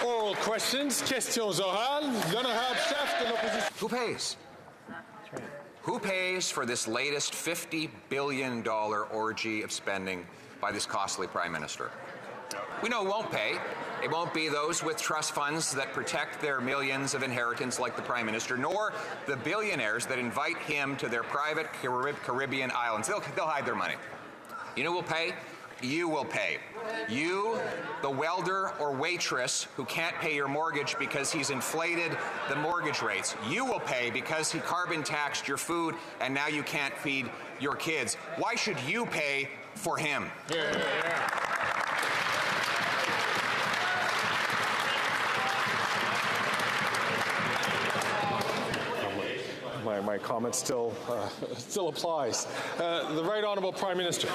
Oral questions, questions orales, l'honorable chef de l'opposition. Who pays? Who pays for this latest $50 billion orgy of spending by this costly Prime Minister? We know who won't pay. It won't be those with trust funds that protect their millions of inheritance like the Prime Minister, nor the billionaires that invite him to their private Caribbean islands. They'll hide their money. You know who will pay? You will pay. You, the welder or waitress who can't pay your mortgage because he's inflated the mortgage rates. You will pay because he carbon taxed your food and now you can't feed your kids. Why should you pay for him? Yeah. My comment still applies. The Right Honourable Prime Minister.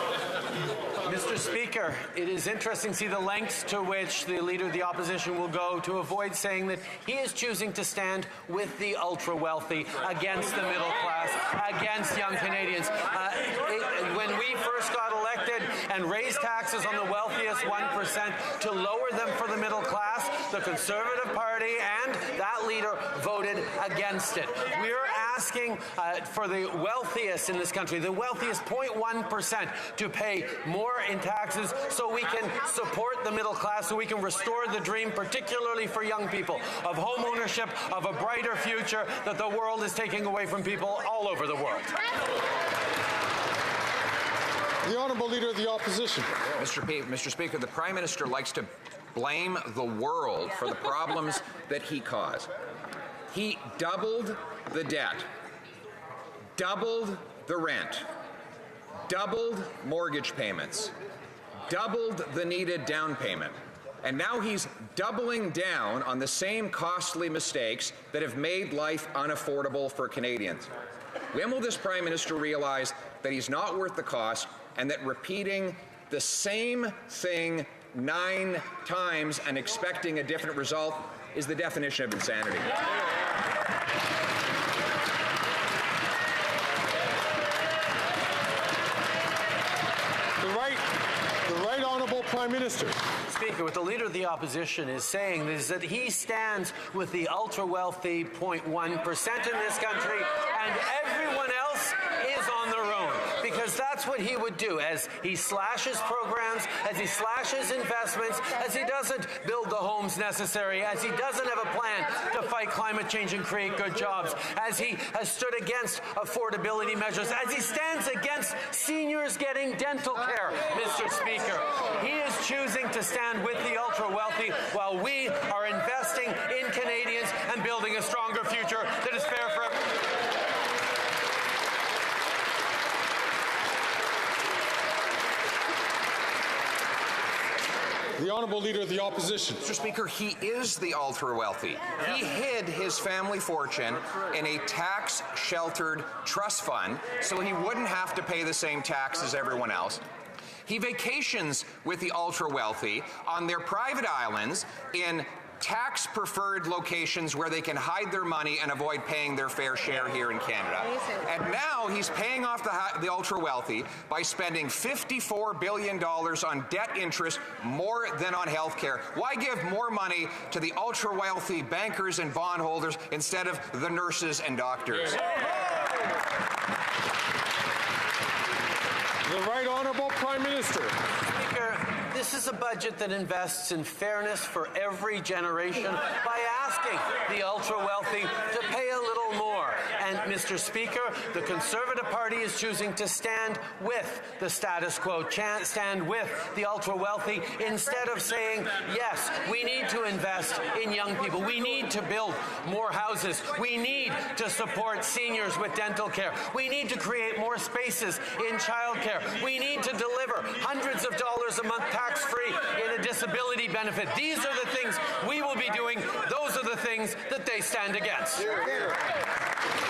Mr. Speaker, it is interesting to see the lengths to which the Leader of the Opposition will go to avoid saying that he is choosing to stand with the ultra-wealthy, against the middle class, against young Canadians. When we first got elected and raised taxes on the wealthiest 1% to lower them for the middle class, the Conservative Party and that leader voted against it. We're asking for the wealthiest in this country, the wealthiest 0.1%, to pay more in taxes so we can support the middle class, so we can restore the dream, particularly for young people, of home ownership, of a brighter future that the world is taking away from people all over the world. The Honourable Leader of the Opposition. Mr. Speaker, the Prime Minister likes to blame the world for the problems that he caused. He doubled the debt, doubled the rent, doubled mortgage payments, doubled the needed down payment, and now he's doubling down on the same costly mistakes that have made life unaffordable for Canadians. When will this Prime Minister realize that he's not worth the cost and that repeating the same thing 9 times and expecting a different result is the definition of insanity? The Right Honourable Prime Minister. Speaker, what the Leader of the Opposition is saying is that he stands with the ultra-wealthy 0.1% in this country, and everyone else is on their own, because that's what he would do as he slashes programs, as he slashes investments, as he doesn't build the homes necessary, as he doesn't have a plan to fight climate change and create good jobs, as he has stood against affordability measures, as he stands against seniors getting dental care, Mr. Speaker. He is choosing to stand with the ultra-wealthy while we are investing in Canadians and building a stronger future that is fair for everyone. The Honourable Leader of the Opposition. Mr. Speaker, he is the ultra-wealthy. He hid his family fortune in a tax-sheltered trust fund so he wouldn't have to pay the same tax as everyone else. He vacations with the ultra-wealthy on their private islands in tax-preferred locations where they can hide their money and avoid paying their fair share here in Canada. And now he's paying off the ultra-wealthy by spending $54 billion on debt interest, more than on health care. Why give more money to the ultra-wealthy bankers and bondholders instead of the nurses and doctors? The Right Honourable Prime Minister. Speaker, this is a budget that invests in fairness for every generation by asking the ultra-wealthy to pay a little more. And, Mr. Speaker, the Conservative Party is choosing to stand with the status quo, stand with the ultra-wealthy, instead of saying, yes, we need to invest in young people. We need to build more houses. We need to support seniors with dental care. We need to create more spaces in childcare. We need to deliver hundreds of dollars a month tax-free in a disability benefit. These are the things we will be doing. Those are the things that they stand against.